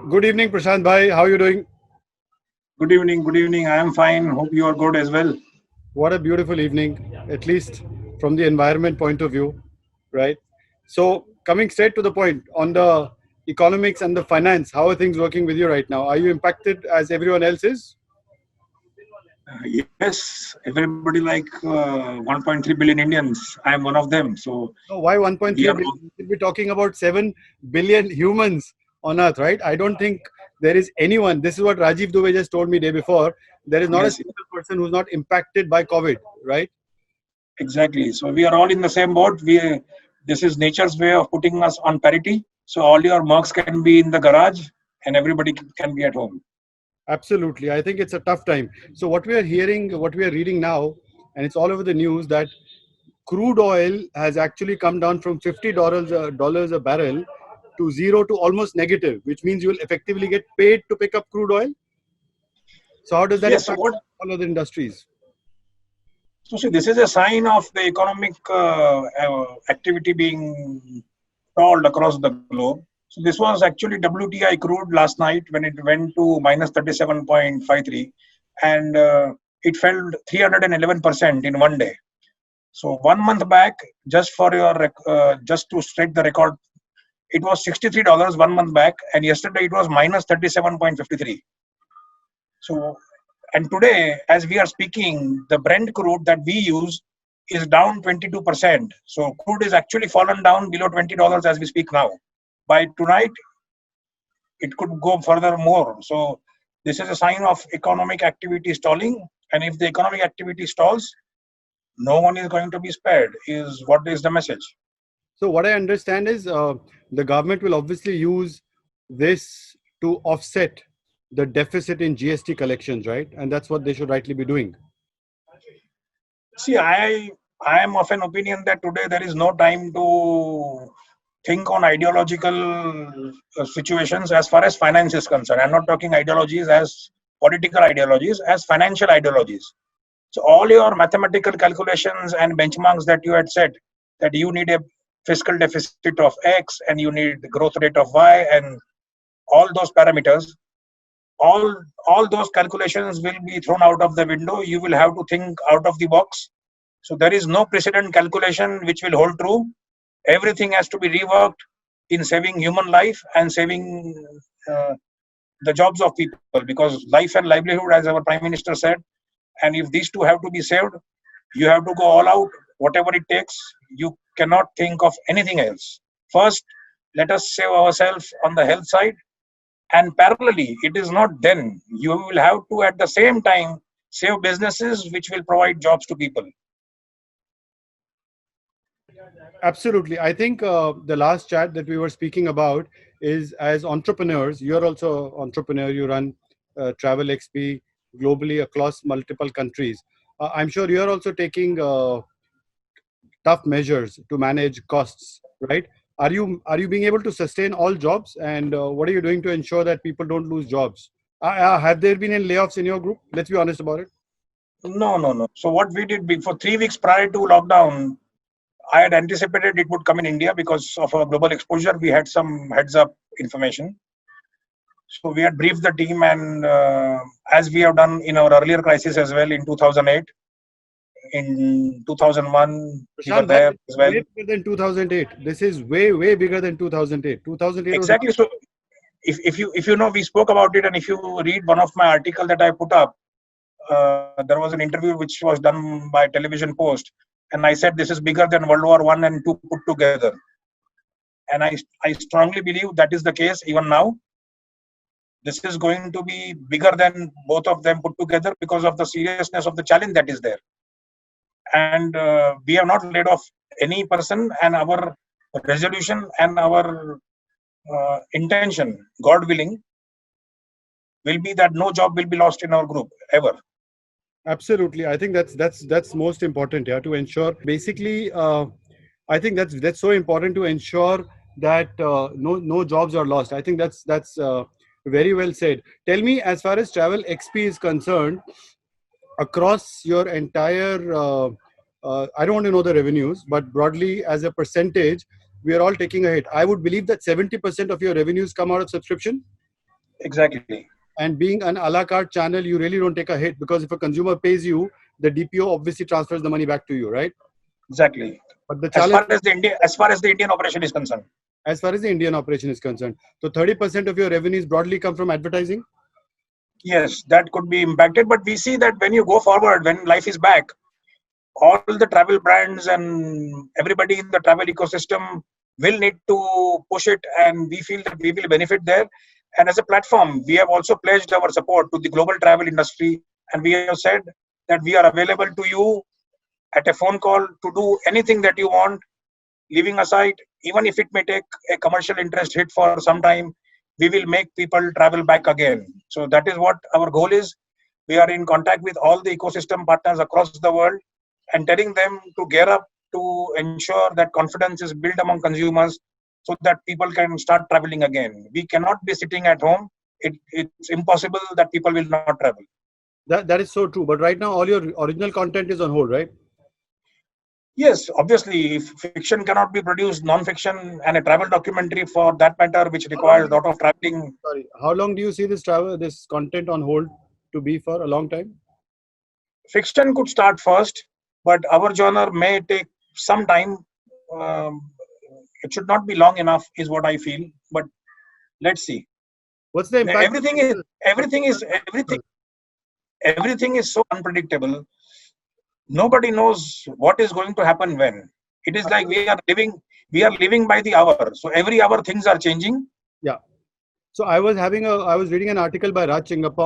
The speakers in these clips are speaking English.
Good evening, Prashant Bhai. How are you doing? Good evening. Good evening. I am fine. Hope you are good as well. What a beautiful evening, at least from the environment point of view, right? So, coming straight to the point on the economics and the finance, how are things working with you right now? Are you impacted as everyone else is? Yes, everybody like 1.3 billion Indians. I am one of them. So No, why we 1.3 are billion? We should be talking about 7 billion humans on Earth, right? I don't think there is anyone. This is what Rajiv Dubey just told me day before. There is not a yes, single person who's not impacted by COVID, right? exactly. So we are all in the same boat. We This is nature's way of putting us on parity. So all your marks can be in the garage, and everybody can be at home. Absolutely. I think it's a tough time. So what we are hearing, what we are reading now, and it's all over the news that crude oil has actually come down from $50 a barrel to zero to almost negative, which means you will effectively get paid to pick up crude oil. So how does that Yes. So impact what? all other industries? So see, this is a sign of the economic activity being stalled across the globe. So this was actually WTI crude last night when it went to minus 37.53, and it fell 311% in one day. So 1 month back, just to strike the record, it was $63 1 month back, and yesterday it was minus 37.53. So, and today, as we are speaking, the Brent crude that we use is down 22%. So crude is actually fallen down below $20 as we speak now. By tonight, it could go further more. So this is a sign of economic activity stalling. And if the economic activity stalls, no one is going to be spared. Is what is the message? So what I understand is the government will obviously use this to offset the deficit in GST collections, right? And that's what they should rightly be doing. See, I am of an opinion that today there is no time to think on ideological situations as far as finance is concerned. I'm not talking ideologies as political ideologies, as financial ideologies. So all your mathematical calculations and benchmarks that you had said that you need a fiscal deficit of X and you need the growth rate of Y and all those parameters, all those calculations will be thrown out of the window. You will have to think out of the box. So there is no precedent calculation which will hold true. Everything has to be reworked in saving human life and saving uh, the jobs of people, because life and livelihood, as our prime minister said, and if these two have to be saved, you have to go all out, whatever it takes. You cannot think of anything else. First, let us save ourselves on the health side, and parallelly, it is not then. You will have to, at the same time, save businesses which will provide jobs to people. Absolutely. I think the last chat that we were speaking about is as entrepreneurs, you're also entrepreneur, you run Travelxp globally across multiple countries. I'm sure you're also taking tough measures to manage costs, right? Are you being able to sustain all jobs, and what are you doing to ensure that people don't lose jobs? Have there been any layoffs in your group? Let's be honest about it. No, no, no. So what we did before 3 weeks prior to lockdown, I had anticipated it would come in India because of our global exposure. We had some heads up information. So we had briefed the team, and as we have done in our earlier crisis as well in 2008, in 2001, we were Prashant, bhai, there this as is well. way bigger than 2008. This is way, way bigger than 2008. 2008 was Exactly. So if you know, we spoke about it, and if you read one of my article that I put up, there was an interview which was done by Television Post, and I said this is bigger than World War I and II put together, and I strongly believe that is the case even now. This is going to be bigger than both of them put together because of the seriousness of the challenge that is there. And we have not laid off any person, and our resolution and our intention, God willing, will be that no job will be lost in our group ever. absolutely. I think that's most important. Yeah, to ensure basically, I think that's so important to ensure that no jobs are lost. I think that's very well said. Tell me, as far as Travel XP is concerned, across your entire I don't want to know the revenues, but broadly as a percentage, we are all taking a hit. I would believe that 70% of your revenues come out of subscription. Exactly. And being an a la carte channel, you really don't take a hit, because if a consumer pays you, the DPO obviously transfers the money back to you, right? Exactly. But the As challenge, far as the Indian operation is concerned. as far as the Indian operation is concerned, so 30% of your revenues broadly come from advertising. Yes, that could be impacted. But we see that when you go forward, when life is back, all the travel brands and everybody in the travel ecosystem will need to push it, and we feel that we will benefit there. And as a platform, we have also pledged our support to the global travel industry, and we have said that we are available to you at a phone call to do anything that you want, leaving aside, even if it may take a commercial interest hit for some time, we will make people travel back again. So that is what our goal is. We are in contact with all the ecosystem partners across the world and telling them to gear up to ensure that confidence is built among consumers so that people can start traveling again. We cannot be sitting at home. It's impossible that people will not travel. That is so true. But right now, all your original content is on hold, right? Yes, obviously, if fiction cannot be produced, non-fiction and a travel documentary for that matter, which How long requires do a you, lot of traveling. sorry, how long do you see this content on hold to be for? A long time? Fiction could start first, but our genre may take some time. Um, it should not be long enough, is what I feel. But let's see. What's the impact of Everything is fiscal? What's everything the is impact of everything fiscal? everything is so unpredictable. Nobody knows what is going to happen when. It is like Absolutely. we are living by the hour. So every hour things are changing. Yeah. So I was reading an article by Raj Chingappa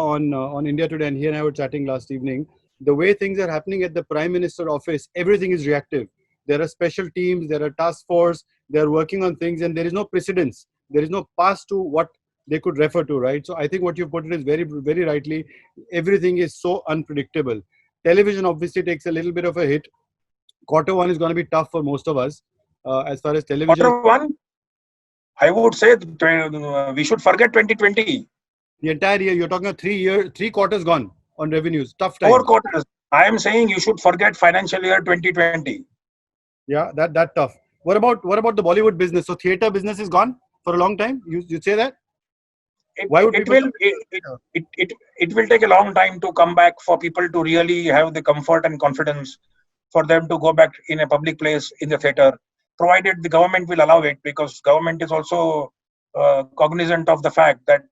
on India Today, and he and I were chatting last evening. The way things are happening at the Prime Minister office, everything is reactive. There are special teams, there are task force, they are working on things, and there is no precedence. There is no past to what they could refer to, right? So I think what you put it is very rightly. Everything is so unpredictable. Television obviously takes a little bit of a hit. Quarter one is going to be tough for most of us, as far as television. Quarter one, I would say we should forget 2020. The entire year, you're talking a 3 year, 3 quarters gone on revenues. Tough Four times. quarters. I am saying you should forget financial year 2020. Yeah, that tough. What about the Bollywood business? So theater business is gone for a long time. You say that? It Why would it people will come to it, the it theater? it it it will take a long time to come back for people to really have the comfort and confidence for them to go back in a public place in the theater, provided the government will allow it, because government is also cognizant of the fact that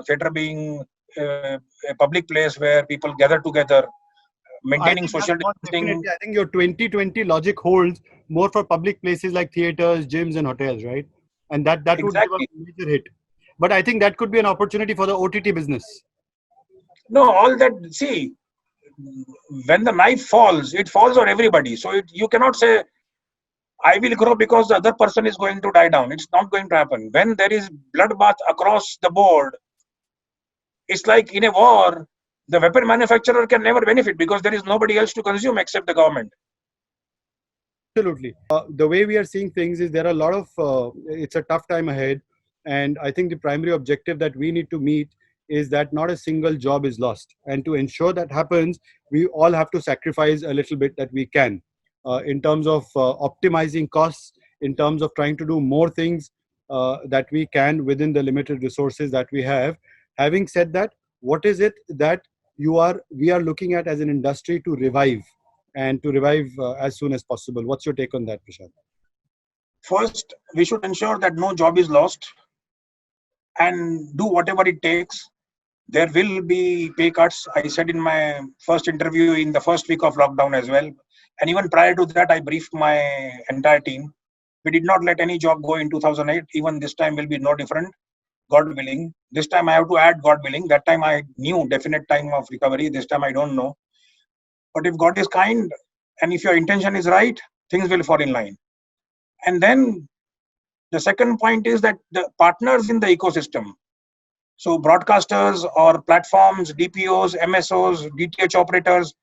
theater being a public place where people gather together, I maintaining think that's social what distancing. definitely. I think your 2020 logic holds more for public places like theaters, gyms, and hotels, right? And that would give a Exactly. major hit. But I think that could be an opportunity for the OTT business. No, all that. See, when the knife falls, it falls on everybody. So you cannot say I will grow because the other person is going to die down. It's not going to happen. When there is bloodbath across the board, it's like in a war, the weapon manufacturer can never benefit because there is nobody else to consume except the government. Absolutely. The way we are seeing things is there are a lot of, it's a tough time ahead. And I think the primary objective that we need to meet is that not a single job is lost. And to ensure that happens, we all have to sacrifice a little bit that we can, in terms of optimizing costs, in terms of trying to do more things that we can within the limited resources that we have. Having said that, what is it that we are looking at as an industry to revive? And to revive as soon as possible. What's your take on that, Prashant? First, we should ensure that no job is lost and do whatever it takes. There will be pay cuts. I said in my first interview in the first week of lockdown as well. And even prior to that, I briefed my entire team. We did not let any job go in 2008. Even this time will be no different, God willing. This time I have to add God willing. That time I knew definite time of recovery. This time I don't know. But if God is kind and if your intention is right, things will fall in line. And then the second point is that the partners in the ecosystem, so broadcasters or platforms, DPOs, MSOs, DTH operators,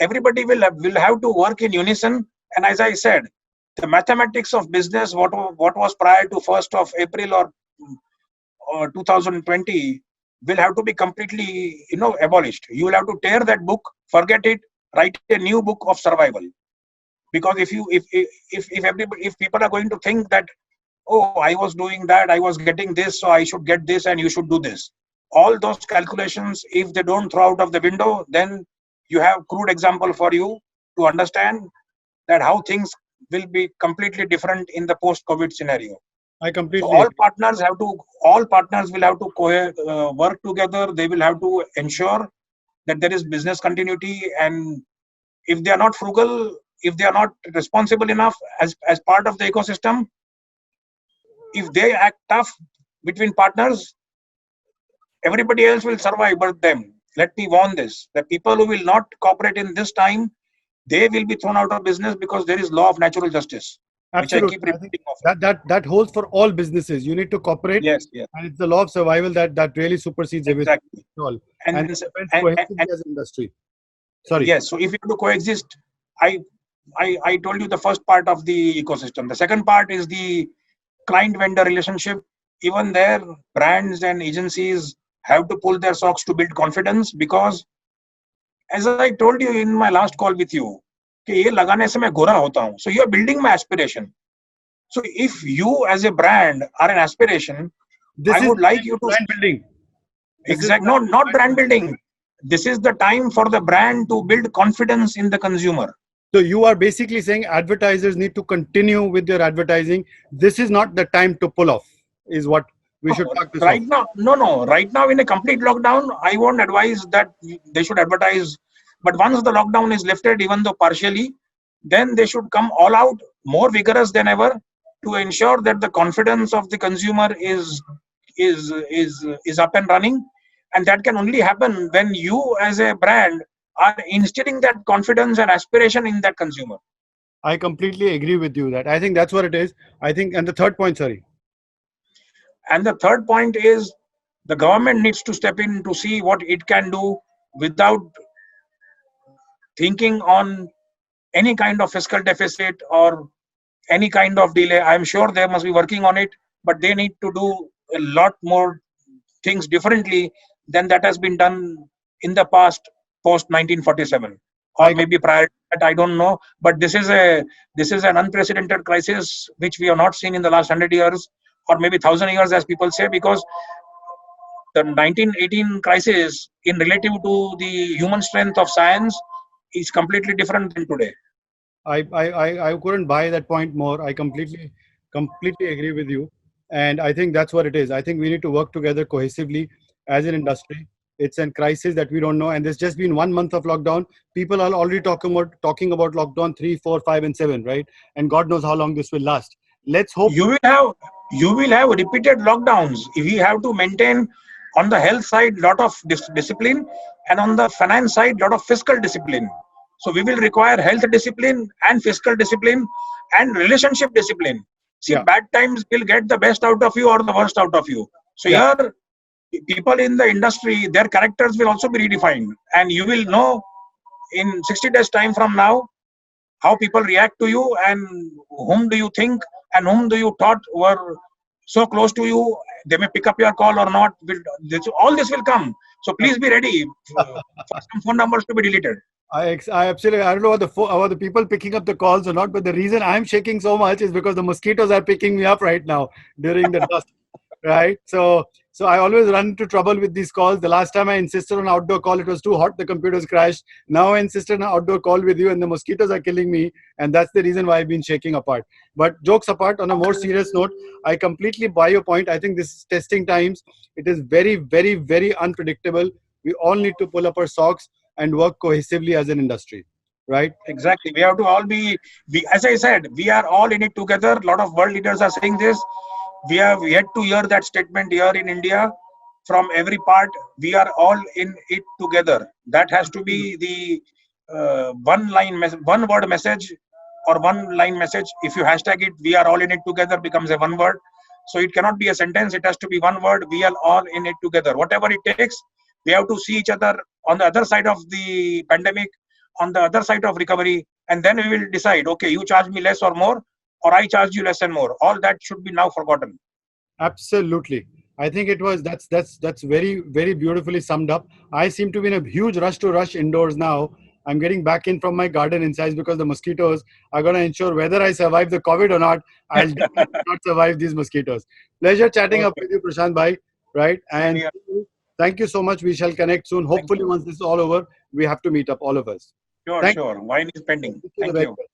everybody will have to work in unison. And as I said, the mathematics of business, what was prior to 1st of April or 2020, will have to be completely abolished. You will have to tear that book, forget it, write a new book of survival. Because if everybody, if people are going to think that, oh, I was doing that, I was getting this, so I should get this and you should do this, all those calculations, if they don't throw out of the window, then you have crude example for you to understand that how things will be completely different in the post-COVID scenario. I So completely agree. all partners will have to work together. They will have to ensure that there is business continuity, and if they are not frugal, if they are not responsible enough as part of the ecosystem, if they act tough between partners, everybody else will survive but them. Let me warn this: the people who will not cooperate in this time, they will be thrown out of business, because there is law of natural justice, which I keep Absolutely. I think repeating often. that holds for all businesses. You need to cooperate, Yes, yes, and it's the law of survival that really supersedes everything. exactly. All. And, And it depends and cohesively as an industry. Sorry. yes, so if you have to coexist, I, I told you the first part of the ecosystem. The second part is the client vendor relationship. Even there, brands and agencies have to pull their socks to build confidence, because as I told you in my last call with you, कि ये लगाने से मैं गोरा होता हूँ. So you are building my aspiration. So if you as a brand are an aspiration, I This is would the like time you for to brand building. This is exact the no, time for not brand brand building. building. This is the time for the brand to build confidence in the consumer. So you are basically saying advertisers need to continue with their advertising. This is not the time to pull off, is what we No, should talk this right off. now, no. Right now, in a complete lockdown, I won't advise that they should advertise. But once the lockdown is lifted, even though partially, then they should come all out, more vigorous than ever, to ensure that the confidence of the consumer is up and running. And that can only happen when you, as a brand, are instilling that confidence and aspiration in that consumer. I completely agree with you that I think that's what it is. I think, and the third point, sorry. And the third point is the government needs to step in to see what it can do without thinking on any kind of fiscal deficit or any kind of delay. I'm sure they must be working on it, but they need to do a lot more things differently than that has been done in the past, post 1947, or I maybe prior to that. I don't know, but this is an unprecedented crisis which we have not seen in the last 100 years, or maybe 1,000 years, as people say, because the 1918 crisis, in relative to the human strength of science, is completely different than today. I couldn't buy that point more. I completely agree with you, and I think that's what it is. I think we need to work together cohesively as an industry. It's a crisis that we don't know, and there's just been 1 month of lockdown. People are already talking about lockdown 3, 4, 5, and 7, right? And God knows how long this will last. Let's hope. You will have repeated lockdowns. We have to maintain on the health side lot of discipline, and on the finance side lot of fiscal discipline. So we will require health discipline and fiscal discipline and relationship discipline. See, Yeah, bad times will get the best out of you or the worst out of you. So yeah. here, people in the industry, their characters will also be redefined, and you will know in 60 days time from now how people react to you, and whom do you think and whom do you thought were so close to you. They may pick up your call or not. All this will come. So please be ready for some phone numbers to be deleted. I absolutely, I don't know about the people picking up the calls or not, but the reason I'm shaking so much is because the mosquitoes are picking me up right now during the dust, right? So I always run into trouble with these calls. The last time I insisted on outdoor call, it was too hot, the computers crashed. Now I insisted on outdoor call with you, and the mosquitoes are killing me, and that's the reason why I've been shaking apart. But jokes apart, on a more serious note, I completely buy your point. I think this is testing times. It is very, very, very unpredictable. We all need to pull up our socks and work cohesively as an industry, right? Exactly. We have to all be, as I said, we are all in it together. A lot of world leaders are saying this. We have yet to hear that statement here in India from every part. We are all in it together. That has to be the one word message, or one line message. If you hashtag it, we are all in it together, becomes a one word. So it cannot be a sentence. It has to be one word. We are all in it together. Whatever it takes, we have to see each other on the other side of the pandemic, on the other side of recovery, and then we will decide. Okay, you charge me less or more, or I charge you less and more. All that should be now forgotten. Absolutely. I think it was that's very, very beautifully summed up. I seem to be in a huge rush to rush indoors now. I'm getting back in from my garden insides because the mosquitoes are going to ensure whether I survive the COVID or not. I'll definitely not survive these mosquitoes. Pleasure chatting up Okay. with you, Prashant Bhai. Right? Same And here. Thank you so much. We shall connect soon. Thank Hopefully, you. once this is all over, we have to meet up, all of us. Sure, Thank sure. Wine is you. pending. Wish you the Thank very you. best.